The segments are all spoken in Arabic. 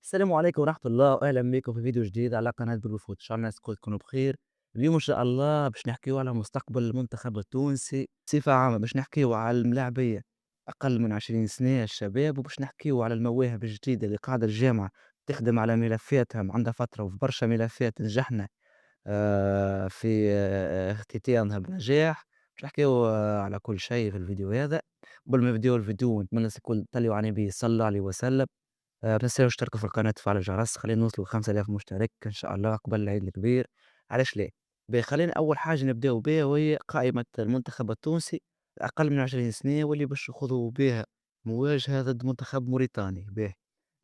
السلام عليكم ورحمة الله وأهلا بكم في فيديو جديد على قناة بالوفود، إن شاء الله الناس الكل تكونوا بخير. اليوم إن شاء الله باش نحكيو على مستقبل المنتخب التونسي بصفة عامة، باش نحكيو على الملاعبية أقل من 20 سنة الشباب، وباش نحكيو على المواهب الجديدة اللي قاعدة الجامعة تخدم على ملفاتها عندها فترة، وفي برشا ملفات نجحنا في اختتامها بنجاح. باش نحكيو على كل شيء في الفيديو هذا. قبل ما نبداو الفيديو نتمنى الناس الكل تليوا على النبي صلى الله عليه وسلم. ما تنساوش تشتركوا في القناة وتفعلوا الجرس، خلينا نوصلوا ل5000 مشترك إن شاء الله قبل العيد الكبير. علاش ليه؟ خلينا أول حاجة نبداو بها وهي قائمة المنتخب التونسي أقل من 20 سنة واللي باش يخوضوا بها مواجهة ضد منتخب موريتاني.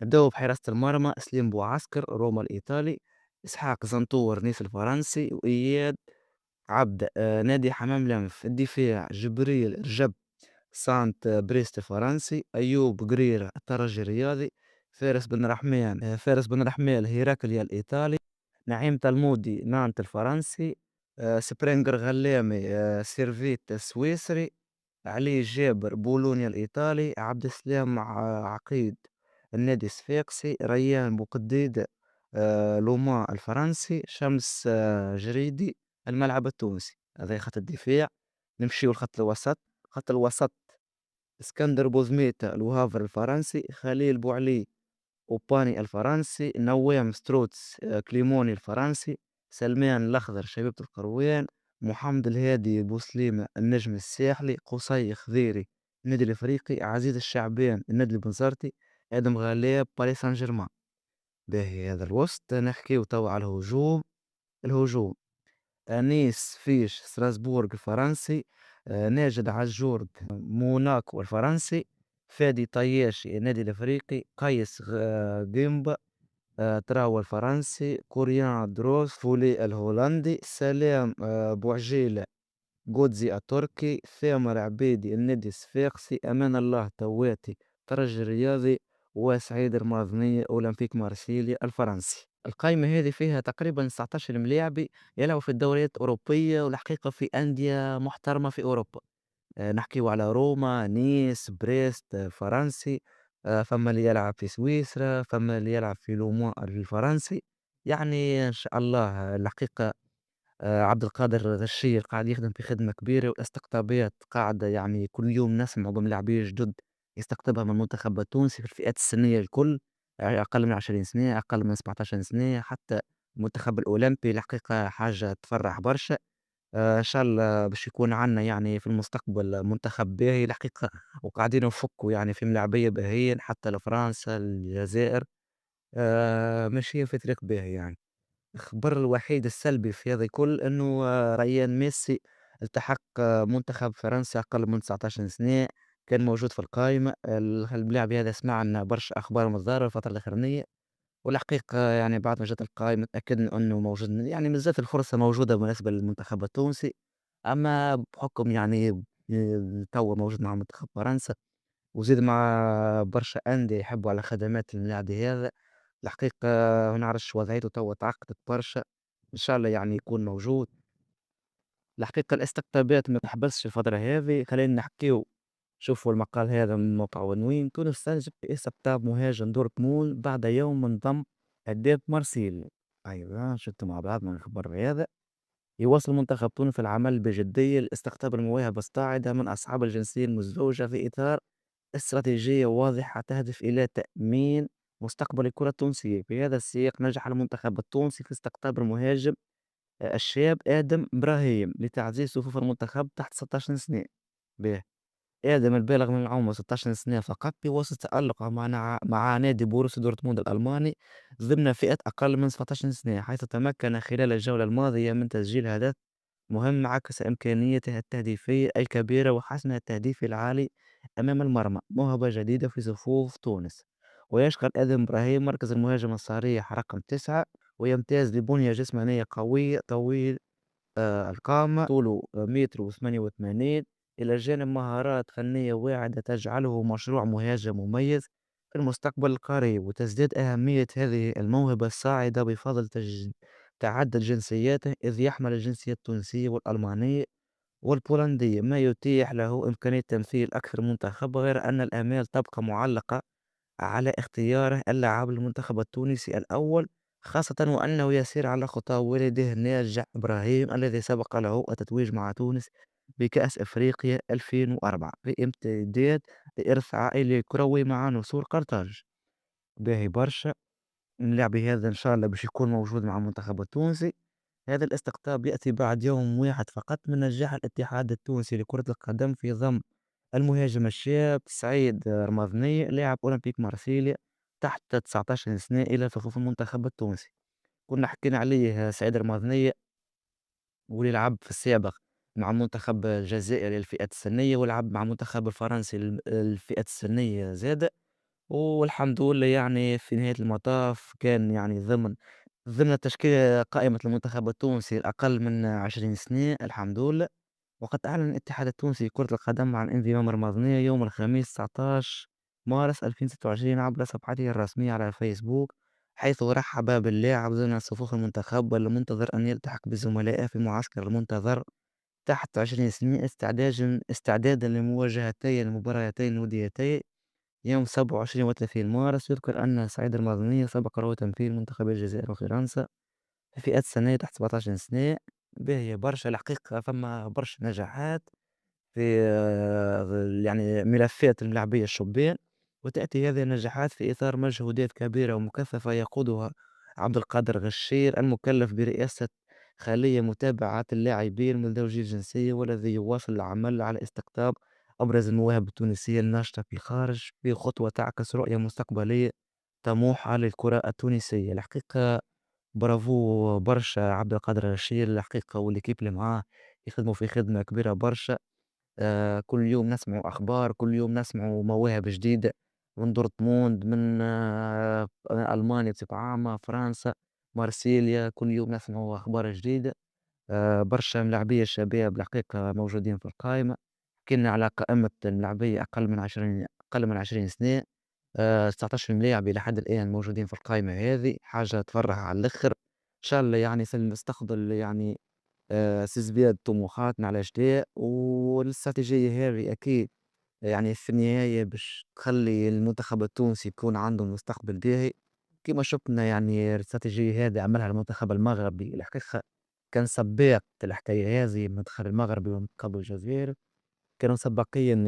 نبداو بحراسة المرمى: سليم بوعسكر روما الإيطالي، إسحاق زنطور نيس الفرنسي، وإياد عبد نادي حمام لمف. الدفاع: جبريل رجب سانت بريست فرنسي، أيوب قريرة الترجي الرياضي، فارس بن رحمن هيراكليا الإيطالي، نعيم تلمودي نانت الفرنسي، سبرينجر غلامي سيرفيت السويسري، علي جابر بولونيا الإيطالي، عبد السلام عقيد النادي الصفاقسي، ريان بوقديد لومان الفرنسي، شمس جريدي الملعب التونسي. هذا خط الدفاع. نمشيو لخط الوسط. خط الوسط: اسكندر بوزميتا الوهافر الفرنسي، خليل بوعلي أوباني الفرنسي، نوام ستروتس كليموني الفرنسي، سلمان الأخضر شبيبة القروان، محمد الهادي بوسليمة النجم الساحلي، قصي خضيري النادي الإفريقي، عزيز الشعبان النادي البنزرتي، آدم غالاب باريس سان جيرمان. باهي هذا الوسط. نحكيو توا على الهجوم: نيس فيش ستراسبورغ الفرنسي، ناجد عجورد موناكو الفرنسي، فادي طياشي النادي الافريقي، قيس جيمبا تراوا الفرنسي، كوريان دروس فولي الهولندي، سلام بوعجيلة جودزي التركي، ثامر عبيدي النادي الصفاقسي، امان الله تواتي ترجي الرياضي، وسعيد المازني اولمبيك مارسيليا الفرنسي. القائمة هذه فيها تقريبا 19 ملاعبي يلعبوا في الدوريات الأوروبية، والحقيقة في أندية محترمة في أوروبا. نحكيو على روما، نيس، بريست فرنسي، فما اللي يلعب في سويسرا، فما اللي يلعب في لومون الفرنسي. يعني إن شاء الله الحقيقة عبد القادر الرشير قاعد يخدم في خدمة كبيرة، والاستقطابات قاعدة يعني كل يوم نسمع بملاعبية جدد يستقطبها من المنتخب التونسي في الفئات السنية الكل. يعني أقل من 20 سنة، أقل من 17 سنة، حتى المنتخب الأولمبي. الحقيقة حاجة تفرح برشا. إن شاء الله باش يكون عندنا يعني في المستقبل منتخب باهي الحقيقة، وقاعدين نفكوا يعني في ملاعبية باهيين حتى لفرنسا الجزائر. ماشيين في طريق باهي يعني. الخبر الوحيد السلبي في هذا الكل إنه ريان ميسي التحق منتخب فرنسا أقل من 19 سنة. كان موجود في القائمة اللاعب هذا. سمعنا برشا أخبار متضاربة الفترة الأخرانية، والحقيقة يعني بعد ما جات القائمة تأكدنا إنه موجود، يعني مازالت الفرصة موجودة بالنسبة للمنتخب التونسي. أما بحكم يعني توا موجود مع منتخب فرنسا، وزيد مع برشا أندية يحبوا على خدمات اللاعب هذا. الحقيقة ما نعرفش وضعيته توا تعقدت برشا. إن شاء الله يعني يكون موجود. الحقيقة الاستقطابات ما تحبسش الفترة هذه. خلينا نحكيو. شوفوا المقال هذا من موقع عنوان: تونس تنجح في استقطاب مهاجم دورتموند بعد يوم انضم هداف مارسيل. أيوة شفتوا مع بعض من الخبر هذا. يواصل منتخب تونس العمل بجدية لاستقطاب المواهب الصاعدة من أصحاب الجنسية المزدوجة في إطار استراتيجية واضحة تهدف إلى تأمين مستقبل الكرة التونسية. في هذا السياق نجح المنتخب التونسي في استقطاب المهاجم الشاب آدم إبراهيم لتعزيز صفوف المنتخب تحت 16 سنة. به آدم البالغ من العمر 16 سنة فقط بواسطة تألقه مع نادي بوروسيا دورتموند الألماني ضمن فئة أقل من 17 سنة، حيث تمكن خلال الجولة الماضية من تسجيل هدف مهم عكس إمكانيته التهديفية الكبيرة وحسن التهديف العالي أمام المرمى. موهبة جديدة في صفوف تونس. ويشغل آدم إبراهيم مركز المهاجم الصريح رقم 9، ويمتاز ببنية جسمانية قوية، طويل القامة، طوله متر وثمانية وثمانين، إلى جانب مهارات فنية واعدة تجعله مشروع مهاجم مميز في المستقبل القريب. وتزداد أهمية هذه الموهبة الصاعدة بفضل تعدد جنسياته، إذ يحمل الجنسية التونسية والألمانية والبولندية، ما يتيح له إمكانية تمثيل أكثر منتخب. غير أن الآمال تبقى معلقة على اختياره اللاعب المنتخب التونسي الأول، خاصة وأنه يسير على خطى والده الناجح إبراهيم الذي سبق له التتويج مع تونس بكأس أفريقيا 2004 في امتداد لإرث عائلي كروي مع نسور قرطاج. باهي برشا. اللاعب هذا إن شاء الله باش يكون موجود مع المنتخب التونسي. هذا الاستقطاب يأتي بعد يوم واحد فقط من نجاح الاتحاد التونسي لكرة القدم في ضم المهاجم الشاب سعيد رمضاني لاعب أولمبيك مارسيليا تحت 19 سنة إلى صفوف المنتخب التونسي. كنا حكينا عليه سعيد رمضاني، واللي لعب في السابق مع المنتخب الجزائري الفئة السنية، ولعب مع المنتخب الفرنسي الفئة السنية زاد. والحمد لله يعني في نهاية المطاف كان يعني ضمن التشكيلة قائمة المنتخب التونسي الأقل من 20 سنة الحمد لله. وقد أعلن الاتحاد التونسي لكرة القدم عن انضمام رمضانية يوم الخميس 19 مارس 2026 عبر صفحته الرسمية على فيسبوك، حيث رحب باللاعب ضمن صفوف المنتخب والمنتظر أن يلتحق بزملائه في معسكر المنتظر تحت 20 سنة استعدادا لمواجهتي المباراتين الوديتين يوم 27 و30 مارس. يذكر أن سعيد المازنية سبق له تمثيل منتخب الجزائر وفرنسا في فئات السنية تحت 17 سنة. باهية برشا الحقيقة، ثم برشا نجاحات في يعني ملفات الملاعبية الشبان، وتأتي هذه النجاحات في إطار مجهودات كبيرة ومكثفة يقودها عبد القادر غشير المكلف برئاسة خلية متابعة اللاعبين من ذوي الجنسية، والذي يواصل العمل على استقطاب أبرز المواهب التونسية الناشطة في الخارج في خطوة تعكس رؤية مستقبلية طموحة للكرة التونسية. الحقيقة برافو برشا عبد القادر غشير الحقيقة، والليكيب اللي معاه يخدموا في خدمة كبيرة برشا. كل يوم نسمعوا أخبار، كل يوم نسمعوا مواهب جديدة من دورتموند، من ألمانيا بصفة عامة، فرنسا، مارسيليا، كل يوم نسمعوا أخبار جديدة. برشا ملاعبية شباب الحقيقة موجودين في القائمة. حكينا على قائمة الملاعبية أقل من 20 سنة. 19 لاعب إلى حد الآن موجودين في القائمة هذه، حاجة تفرح على الآخر. إن شاء الله يعني في المستقبل يعني تزداد طموحاتنا على جداء، والاستراتيجية هذه أكيد يعني في النهاية باش تخلّي المنتخب التونسي يكون عنده مستقبل باهي. كيما شُفنا يعني الاستراتيجية هذه عملها المنتخب المغربي، الحقيقة كان سباق الحكاية هذه، المنتخب المغربي والمنتخب الجزائري كانوا سباقين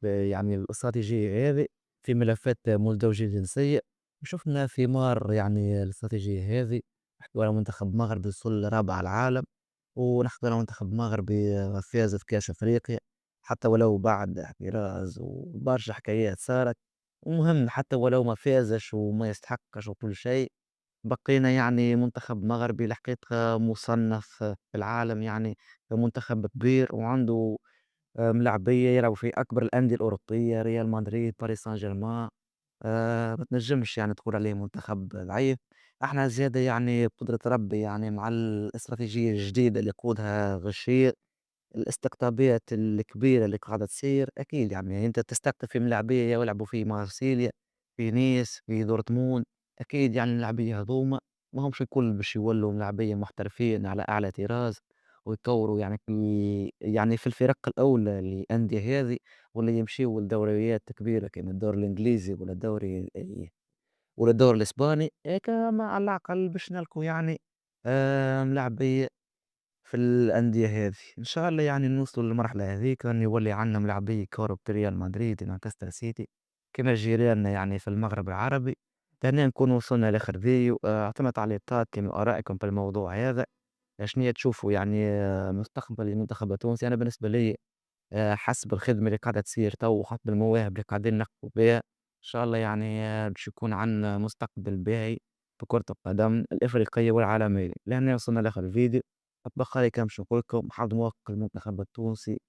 يعني الاستراتيجية هذه في ملفات مزدوجي الجنسية. وشُفنا ثمار يعني الاستراتيجية هذه. نحكيو على منتخب مغربي وصل رابع العالم، ونحضر منتخب مغربي فاز في كأس أفريقيا، حتى ولو بعد احتراز وبرشا حكايات صارت. المهم حتى ولو ما فازش وما يستحقش وكل شيء، بقينا يعني منتخب مغربي الحقيقة مصنف في العالم يعني كمنتخب كبير وعنده ملاعبية يلعبوا في أكبر الأندية الأوروبية ريال مدريد باريس سان جيرمان. ما تنجمش يعني تقول عليه منتخب ضعيف. إحنا زيادة يعني بقدرة ربي يعني مع الاستراتيجية الجديدة اللي يقودها غشير، الاستقطابات الكبيرة اللي قاعدة تصير أكيد يعني أنت تستقطب في ملاعبية يلعبوا في مارسيليا، في نيس، في دورتموند. أكيد يعني الملاعبية هذوما ما همش الكل باش يولوا ملاعبية محترفين على أعلى طراز، ويطوروا يعني في الفرق الأولى للأندية هذه، ولا يمشيوا لدوريات كبيرة كيما الدوري الإنجليزي ولا الدوري الإسباني. هيك مع العقل باش نلقوا يعني ملاعبية في الأندية هذه. إن شاء الله يعني نوصلوا للمرحلة هذيك أن يولي عندنا ملاعبية كورة ريال مدريد، مانشستر سيتي، كما جيراننا يعني في المغرب العربي. تهنئا نكون وصلنا لآخر فيديو. أعطونا تعليقات كما آرائكم في الموضوع هذا. شنيا تشوفوا يعني مستقبل المنتخب التونسي؟ أنا بالنسبة لي حسب الخدمة اللي قاعدة تصير تو وحسب المواهب اللي قاعدين نخطو بها، إن شاء الله يعني باش يكون عندنا مستقبل باهي في كرة القدم الإفريقية والعالمية. لهنا وصلنا لآخر الفيديو. أتبقى لي كان باش نقول لكم حظ موفق للمنتخب التونسي،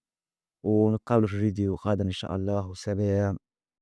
ونتقابلوا في فيديو غدا إن شاء الله، وسلام.